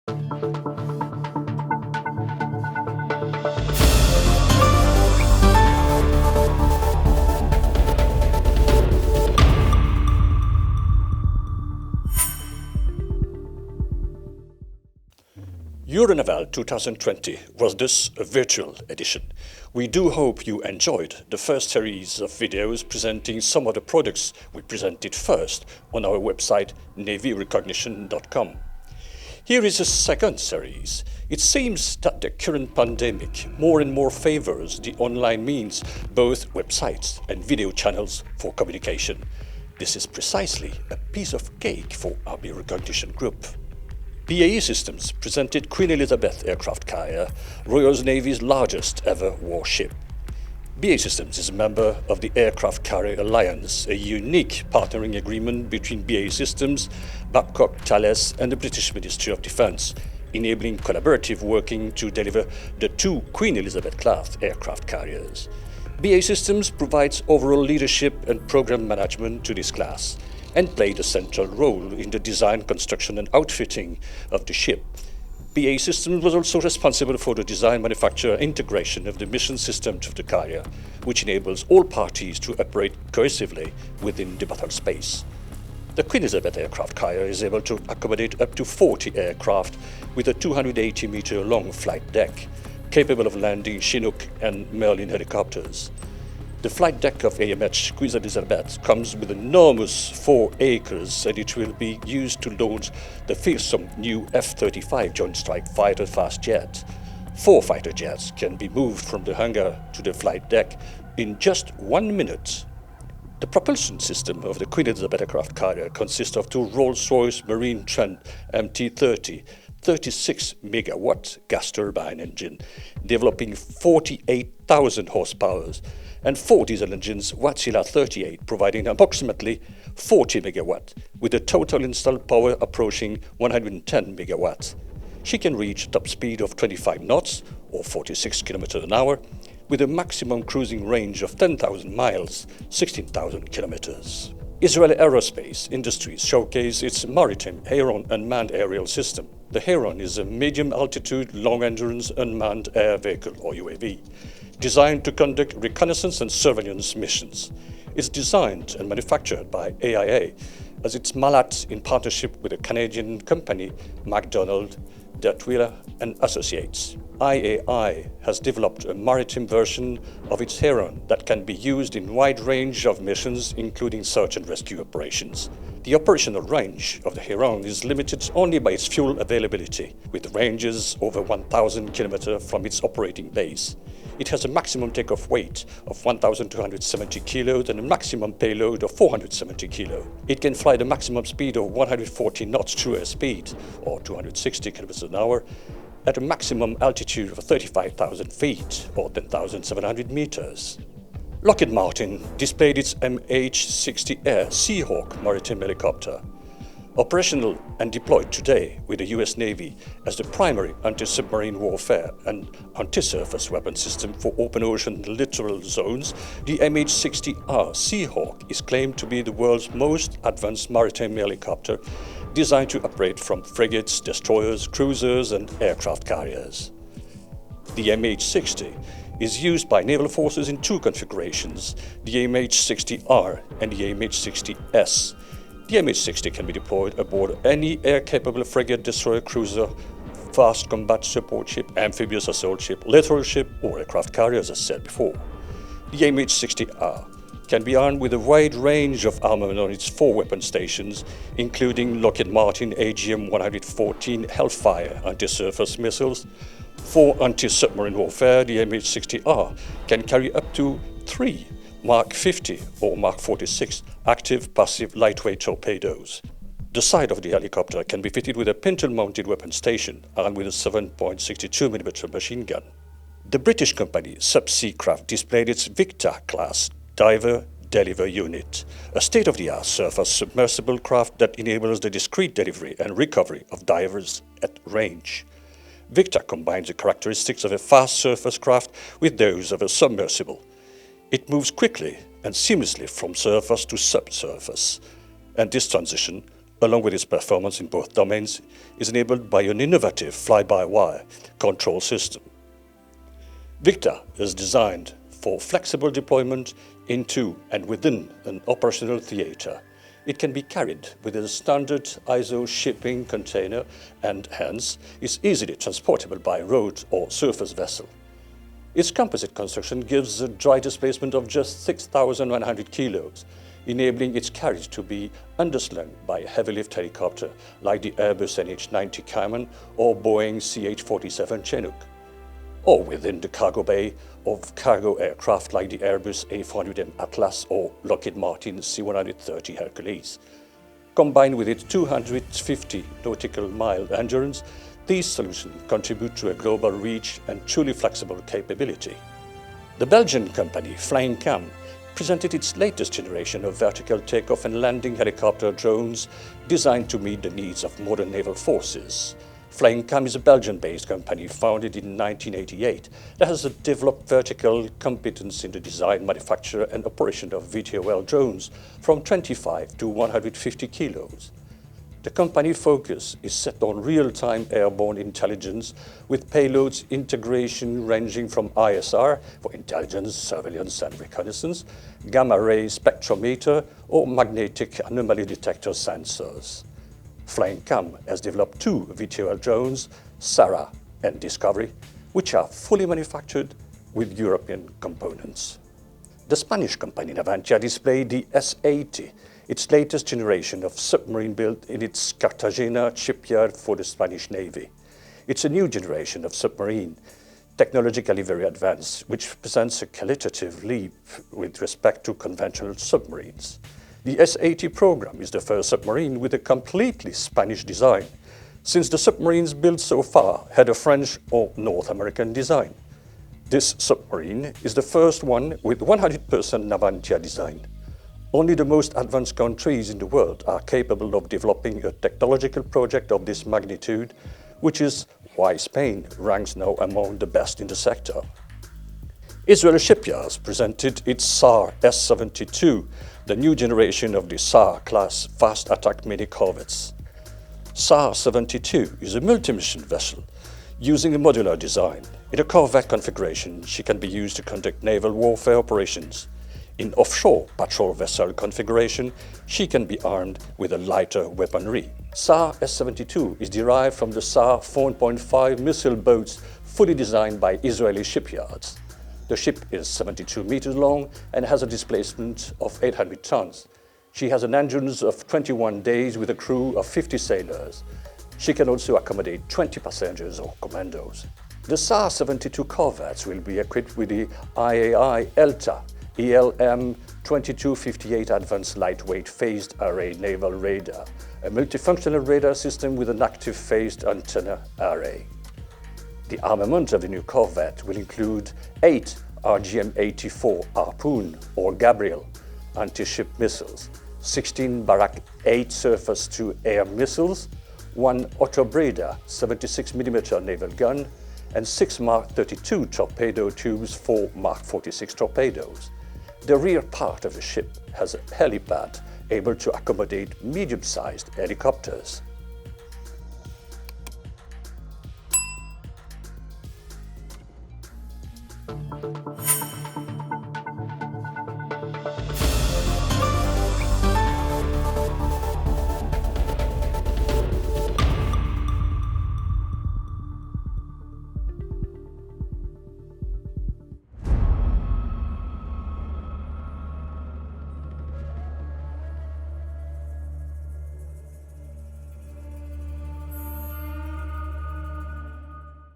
Euronaval 2020 was thus a virtual edition. We do hope you enjoyed the first series of videos presenting some of the products we presented first on our website navyrecognition.com. Here is a second series. It seems that the current pandemic more and more favors the online means, both websites and video channels for communication. This is precisely a piece of cake for our Recognition Group. BAE Systems presented Queen Elizabeth aircraft carrier, Royal Navy's largest ever warship. BAE Systems is a member of the Aircraft Carrier Alliance, a unique partnering agreement between BAE Systems, Babcock, Thales and the British Ministry of Defence, enabling collaborative working to deliver the two Queen Elizabeth Class aircraft carriers. BAE Systems provides overall leadership and program management to this class, and played a central role in the design, construction and outfitting of the ship. BAE Systems was also responsible for the design, manufacture and integration of the mission systems of the carrier, which enables all parties to operate cohesively within the battle space. The Queen Elizabeth aircraft carrier is able to accommodate up to 40 aircraft with a 280-meter long flight deck, capable of landing Chinook and Merlin helicopters. The flight deck of AMH Queen Elizabeth comes with enormous 4 acres, and it will be used to launch the fearsome new F-35 Joint Strike Fighter fast jet. 4 fighter jets can be moved from the hangar to the flight deck in just 1 minute. The propulsion system of the Queen Elizabeth aircraft carrier consists of 2 Rolls-Royce Marine Trent MT-30 36-megawatt gas turbine engine, developing 48,000 horsepower, and 4 diesel engines Wärtsilä 38, providing approximately 40 megawatt, with a total installed power approaching 110 megawatt. She can reach a top speed of 25 knots, or 46 km an hour, with a maximum cruising range of 10,000 miles, 16,000 kilometers. Israeli Aerospace Industries showcased its maritime Heron Unmanned Aerial System. The Heron is a medium-altitude, long-endurance unmanned air vehicle, or UAV, designed to conduct reconnaissance and surveillance missions. It's designed and manufactured by AIA as its Malat in partnership with the Canadian company MacDonald, Dertwiller and Associates. IAI has developed a maritime version of its Heron that can be used in a wide range of missions, including search and rescue operations. The operational range of the Heron is limited only by its fuel availability, with ranges over 1,000 km from its operating base. It has a maximum takeoff weight of 1,270 kilos and a maximum payload of 470 kilos. It can fly the maximum speed of 140 knots through airspeed, or 260 km an hour, at a maximum altitude of 35,000 feet, or 10,700 meters. Lockheed Martin displayed its MH-60R SeaHawk maritime helicopter, operational and deployed today with the US Navy as the primary anti-submarine warfare and anti-surface weapon system for open ocean littoral zones. The MH-60R SeaHawk is claimed to be the world's most advanced maritime helicopter, designed to operate from frigates, destroyers, cruisers and aircraft carriers. The MH-60 is used by naval forces in 2 configurations, the MH-60R and the MH-60S. The MH-60 can be deployed aboard any air-capable frigate, destroyer, cruiser, fast combat support ship, amphibious assault ship, littoral ship or aircraft carriers, as said before. The MH-60R can be armed with a wide range of armament on its 4 weapon stations, including Lockheed Martin AGM-114 Hellfire anti-surface missiles. For anti-submarine warfare, the MH-60R can carry up to 3 Mark 50 or Mark 46 active passive lightweight torpedoes. The side of the helicopter can be fitted with a pintle-mounted weapon station armed with a 7.62mm machine gun. The British Company Subsea Craft displayed its VICTA Class Diver-Deliver Unit, a state-of-the-art surface submersible craft that enables the discreet delivery and recovery of divers at range. VICTA combines the characteristics of a fast surface craft with those of a submersible. It moves quickly and seamlessly from surface to subsurface, and this transition along with its performance in both domains, is enabled by an innovative fly-by-wire control system. VICTA is designed for flexible deployment into and within an operational theatre. It can be carried with a standard ISO shipping container and hence is easily transportable by road or surface vessel. Its composite construction gives a dry displacement of just 6,100 kilos, enabling its carriage to be underslung by a heavy-lift helicopter like the Airbus NH-90 Cayman or Boeing CH-47 Chinook, or within the cargo bay of cargo aircraft like the Airbus A400M Atlas or Lockheed Martin C130 Hercules. Combined with its 250 nautical mile endurance, these solutions contribute to a global reach and truly flexible capability. The Belgian company Flying-Cam presented its latest generation of vertical takeoff and landing helicopter drones designed to meet the needs of modern naval forces. Flying-Cam is a Belgian-based company founded in 1988 that has developed vertical competence in the design, manufacture and operation of VTOL drones from 25 to 150 kilos. The company focus is set on real-time airborne intelligence with payloads integration ranging from ISR for intelligence, surveillance and reconnaissance, gamma-ray spectrometer or magnetic anomaly detector sensors. Flying-Cam has developed two VTOL drones, SAAR and Discovery, which are fully manufactured with European components. The Spanish company Navantia displayed the S-80, its latest generation of submarine built in its Cartagena shipyard for the Spanish Navy. It's a new generation of submarine, technologically very advanced, which presents a qualitative leap with respect to conventional submarines. The S-80 program is the first submarine with a completely Spanish design, since the submarines built so far had a French or North American design. This submarine is the first one with 100% Navantia design. Only the most advanced countries in the world are capable of developing a technological project of this magnitude, which is why Spain ranks now among the best in the sector. Israel Shipyards presented its SAAR S-72, the new generation of the SAAR class fast attack mini corvettes. SAAR 72 is a multi-mission vessel using a modular design. In a corvette configuration, she can be used to conduct naval warfare operations. In offshore patrol vessel configuration, she can be armed with a lighter weaponry. SAAR S-72 is derived from the SAAR 4.5 missile boats fully designed by Israeli shipyards. The ship is 72 meters long and has a displacement of 800 tons. She has an endurance of 21 days with a crew of 50 sailors. She can also accommodate 20 passengers or commandos. The SAAR 72 corvettes will be equipped with the IAI ELTA ELM 2258 Advanced Lightweight Phased Array Naval Radar, a multifunctional radar system with an active phased antenna array. The armament of the new corvette will include 8 RGM-84 Harpoon or Gabriel anti-ship missiles, 16 Barak 8 surface-to-air missiles, 1 Otto Breda 76mm naval gun, and 6 Mark 32 torpedo tubes for Mark 46 torpedoes. The rear part of the ship has a helipad able to accommodate medium-sized helicopters.